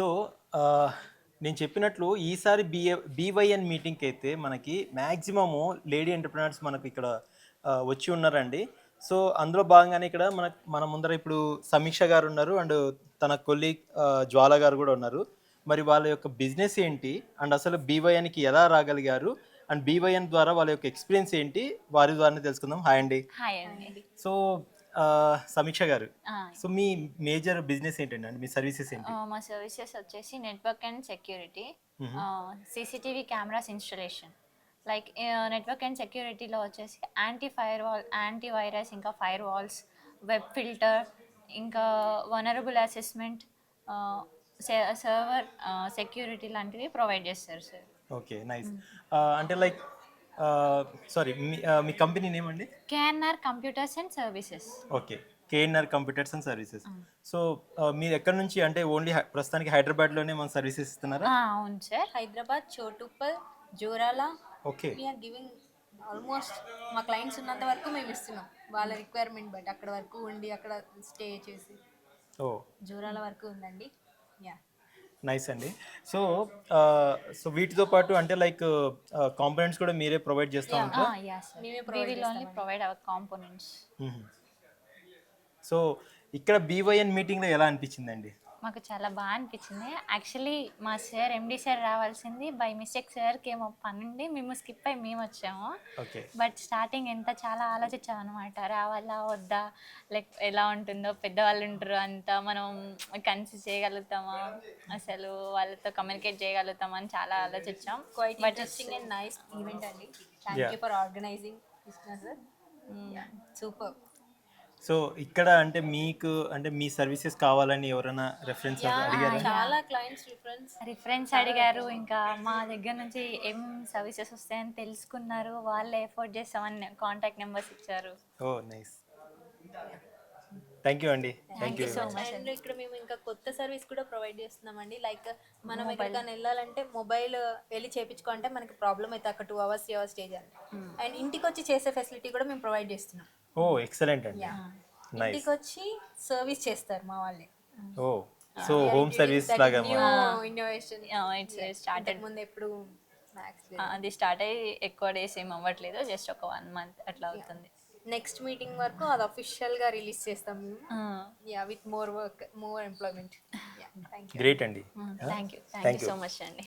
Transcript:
So ఆహ్, నేను చెప్పినట్లు ఈసారి బీవైఎన్ మీటింగ్‌కి అయితే మనకి మ్యాక్సిమము లేడీ ఎంటర్‌ప్రెన్యూర్స్ మనకు ఇక్కడ వచ్చి ఉన్నారండి. సో, అందులో భాగంగానే ఇక్కడ మన ముందర ఇప్పుడు సమీక్ష గారు ఉన్నారు. అండ్ తన కొలీగ్ జ్వాల గారు కూడా ఉన్నారు. మరి వాళ్ళ యొక్క బిజినెస్ ఏంటి? అండ్ అసలు బీవైఎన్‌కి ఎలా రాగలిగారు? అండ్ బీవైఎన్ ద్వారా వాళ్ళ యొక్క ఎక్స్‌పీరియన్స్ ఏంటి? వారి ద్వారానే తెలుసుకుందాం. హాయ్ అండి. హాయ్ అండి. సో, సమీక్ష గారు, ఆ! సో మీ మేజర్ బిజినెస్ ఏంటండి? అంటే మీ సర్వీసెస్ ఏంటి? మా సర్వీసెస్ వచ్చేసి నెట్వర్క్ అండ్ సెక్యూరిటీ, హుహు. CCTV cameras installation. Like network and సెక్యూరిటీలో వచ్చేసి యాంటీ వైరస్, ఇంకా ఫైర్ వాల్స్, వెబ్ ఫిల్టర్, ఇంకా vulnerable assessment, ah, server security లాంటివి ప్రొవైడ్ చేస్తారు సార్. ఓకే. నైస్. అంటే లైక్ సారీ, మీ కంపెనీ నేమ్ అండి? KNR computers and services. Okay. KNR computers and services. So, మీరు ఎక్కడి నుంచి, అంటే ఓన్లీ ప్రస్తుతానికి హైదరాబాద్‌లోనే మన సర్వీసెస్ ఇస్తున్నారా? అవును sir. Hyderabad, Choutuppal, జోరాల. Okay. We are giving almost మా క్లయింట్స్ ఉన్నంత వరకు మేము ఇస్తున్నాం. వాళ్ళ రిక్వైర్మెంట్ బట్టి అక్కడ వరకు ఉండి అక్కడ స్టే చేసి ఓహ్! జోరాల వరకు ఉందండి. యా. నైస్ అండి. సో, సో వీటితో పాటు అంటే లైక్ కాంపోనెంట్స్ కూడా మీరే ప్రొవైడ్ చేస్తా ఉంటారా? Yeah sir. మేమే వి ప్రొవైడ్ విల్ ఓన్లీ చేస్తామండి. Provide our components. హుహు. సో, ఇక్కడ బీవైఎన్ మీటింగ్‌లో ఎలా అనిపించిందండి? మాకు చాలా బాగా అనిపించింది. యాక్చువల్లీ మా సార్, ఎండీ సార్ రావాల్సింది, బై మిస్టేక్ సార్‌కి ఏమో పనుండి మేము స్కిప్ అయ్యి మేమొచ్చాము. ఓకే. బట్ స్టార్టింగ్ చాలా ఆలోచించామనమాట. రావాలా? వద్దా? లైక్ ఎలా ఉంటుందో, పెద్దవాళ్ళు ఉంటారు అంతా, మనం కన్సిడర్ చేయగలుగుతామా? అసలు వాళ్ళతో కమ్యూనికేట్ చేయగలుగుతామా అని చాలా ఆలోచించాం. Quite but interesting and nice event అండి. Thank Yeah. You for organising Krishna sir. Super. So, ఇక్కడ అంటే మీకు అంటే మీ సర్వీసెస్ కావాలని ఎవరైనా రెఫరెన్స్ అడిగారా? చాలా క్లయింట్స్ రిఫరెన్స్ అడిగారు. ఇంకా మా దగ్గర నుంచి ఏం సర్వీసెస్ వస్తాయని తెలుసుకున్నారు. వాళ్ళే ఎఫోర్డ్ చేస్తామని కాంటాక్ట్ నెంబర్స్ ఇచ్చారు. ఓహ్! నైస్. థ్యాంక్ యూ అండి. Thank you so much. And ఇక్కడ మేము ఇంకా కొత్త సర్వీస్ కూడా ప్రొవైడ్ చేస్తున్నామండి. లైక్ మనం ఎక్కడికైనా వెళ్ళాలంటే మొబైల్ వెళ్ళి చేయించుకుంటే మనకి ప్రాబ్లం అయితే అక్కడ 2 hours 3 hours స్టే చేయాలి. అండ్ ఇంటికి వచ్చి చేసే ఫెసిలిటీ కూడా మేము ప్రొవైడ్ చేస్తున్నాం. ఓహ్! ఎక్సలెంట్ అండి. నైస్. ఇంటికి వచ్చి సర్వీస్ చేస్తారు మా వాళ్ళే. ఓహ్! సో హోమ్ సర్వీస్ లాగా న్యూ అన్నమాట. ఇన్నోవేషన్. It's started. ముందు ఎప్పుడు మ్యాక్స్ అది స్టార్ట్ అయ్యి ఎక్కువ డేస్ ఏం అవ్వట్లేదు, జస్ట్ ఒక 1 month అట్లా అవుతుంది. నెక్స్ట్ మీటింగ్ వరకు అది అఫీషియల్ గా రిలీజ్ చేస్తాం మేము. Yeah, with more work, more employment. Yeah, thank you. Great అండి. Thank you Thank you. So much అండి.